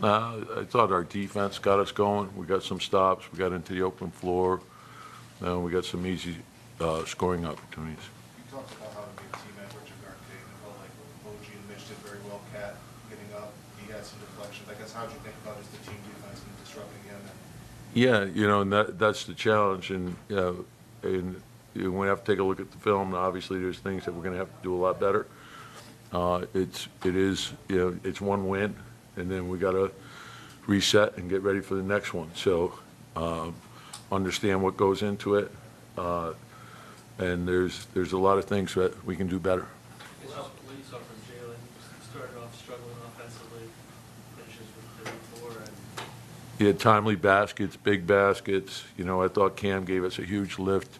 I thought our defense got us going. We got some stops. We got into the open floor. We got some easy scoring opportunities. You talked about how to be a team effort to guard Cade, and it felt like OG and Mitch did very well. Cat getting up, he had some deflections. I guess how did you think about just the team defense and disrupting him? Yeah, and that's the challenge, and we have to take a look at the film. Obviously, there's things that we're going to have to do a lot better. It's one win, and then we got to reset and get ready for the next one. So understand what goes into it, and there's a lot of things that we can do better. What you saw from Jalen, he started off struggling offensively, finishes with 34, and He had timely baskets, big baskets. I thought Cam gave us a huge lift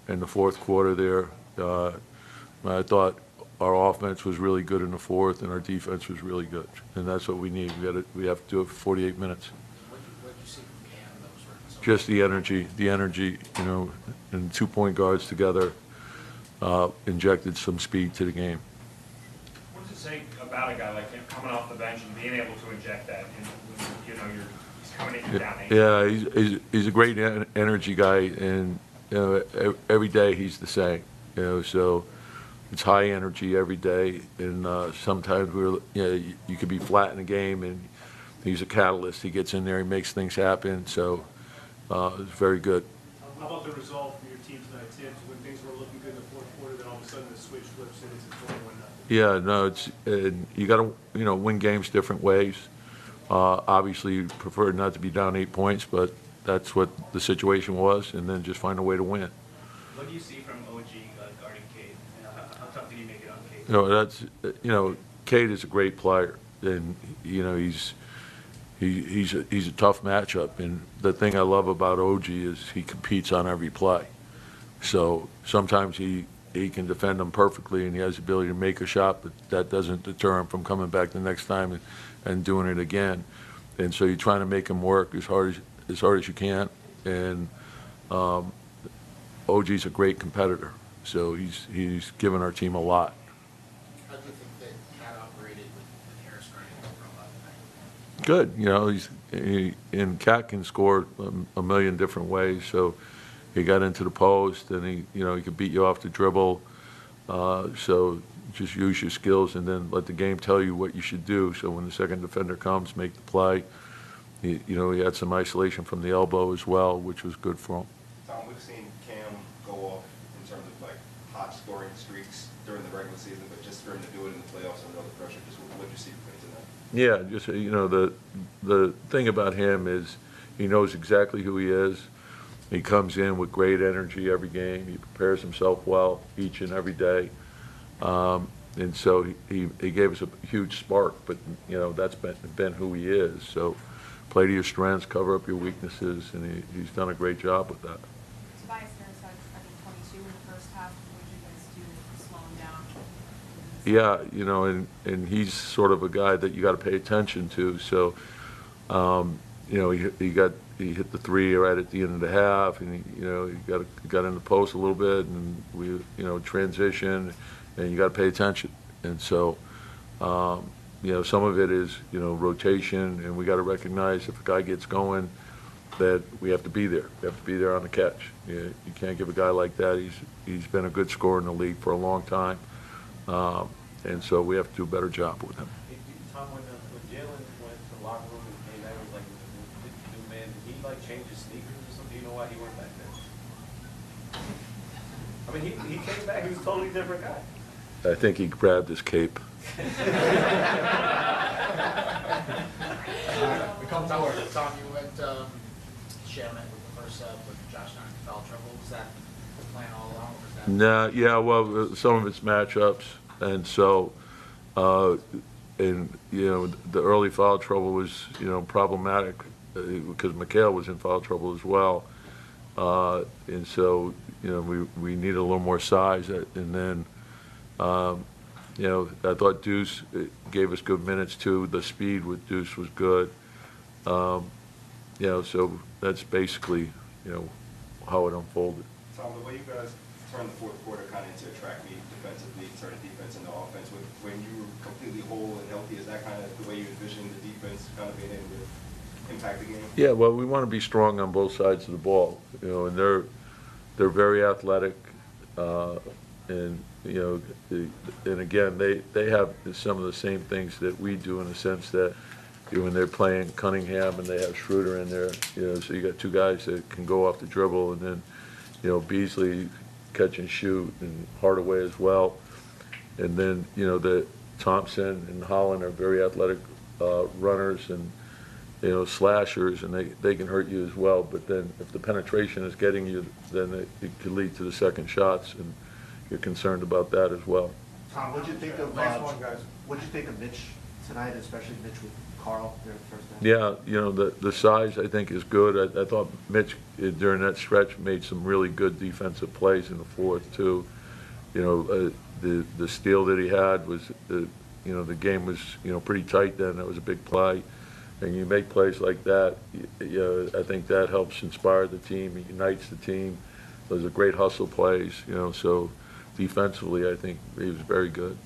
in the fourth quarter there. I thought our offense was really good in the fourth, and our defense was really good. And that's what we need. We have to do it for 48 minutes. What did you see from Cam that was working so Just the energy, and 2 point guards together injected some speed to the game. What does it say about a guy like him coming off the bench and being able to inject that? And he's coming in down 8. Yeah, he's a great energy guy, and every day he's the same. So it's high energy every day, and sometimes you could be flat in the game, and he's a catalyst. He gets in there, he makes things happen. So it's very good. How about the result from your team tonight, Tibbs, when things were looking good in the fourth quarter, then all of a sudden the switch flips and it's 21-0? Yeah, no, you got to win games different ways. Obviously, you prefer not to be down 8 points, but that's what the situation was, and then just find a way to win. what do you see from OG guarding Cade? How tough did he make it on Cade? Cade is a great player, and he's a tough matchup. And the thing I love about OG is he competes on every play. So sometimes he can defend them perfectly, and he has the ability to make a shot, but that doesn't deter him from coming back the next time and doing it again. And so you're trying to make him work as hard as you can. And OG's a great competitor, so he's given our team a lot. How do you think that Cat operated with Harris running for a lot tonight? Good. Cat can score a million different ways. So he got into the post, and he could beat you off the dribble. So just use your skills, and then let the game tell you what you should do. So when the second defender comes, make the play. He had some isolation from the elbow as well, which was good for him. Tom, we've seen Cam go off in terms of hot scoring streaks during the regular season, but just for him to do it in the playoffs under the pressure, just what did you see from him tonight? Yeah, just the thing about him is he knows exactly who he is. He comes in with great energy every game. He prepares himself well each and every day, and so he gave us a huge spark. But that's been who he is. So play to your strengths, cover up your weaknesses, and he's done a great job with that. Tobias Harris had, 22 in the first half. What did you guys do to slow him down? Yeah, and he's sort of a guy that you got to pay attention to. So, he hit the three right at the end of the half, and he got in the post a little bit, and we transition, and you got to pay attention. And so, some of it is rotation, and we got to recognize if a guy gets going, that we have to be there. We have to be there on the catch. You can't give a guy like that. He's been a good scorer in the league for a long time, and so we have to do a better job with him. Tom, when Jalen went to the locker room and came back, it was new man. Did he change his sneakers or something? Do you know why he went back there? I mean, he came back. He was a totally different guy. I think he grabbed his cape. We come forward. Tom, you went Shaman with the first sub with Josh Nine foul trouble. Was that the plan all along? Or was that No, yeah, well, some of it's matchups, and so, the early foul trouble was, problematic because McHale was in foul trouble as well, and so, we needed a little more size, and then, I thought Deuce gave us good minutes too. The speed with Deuce was good, so that's basically, how it unfolded. Tom, the way you guys turn the fourth quarter kind of into a track meet defensively, turn the defense into offense. When you were completely whole and healthy, is that kind of the way you envision the defense kind of being able to impact the game? Yeah, well, we want to be strong on both sides of the ball, and they're very athletic, and and again, they have some of the same things that we do in the sense that when they're playing Cunningham and they have Schroeder in there, so you got two guys that can go off the dribble, and then Beasley catch and shoot, and Hardaway as well, and then the Thompson and Holland are very athletic runners and slashers, and they can hurt you as well. But then if the penetration is getting you, then it could lead to the second shots, and you're concerned about that as well. Tom, what'd you think of, Last one, guys. what'd you think of Mitch tonight, especially Mitch with Carl there at the first half? Yeah, the size I think is good. I thought Mitch during that stretch made some really good defensive plays in the fourth too. The steal that he had was the game was pretty tight then. That was a big play, and you make plays like that. I think that helps inspire the team. It unites the team. Those are great hustle plays. So defensively, I think he was very good.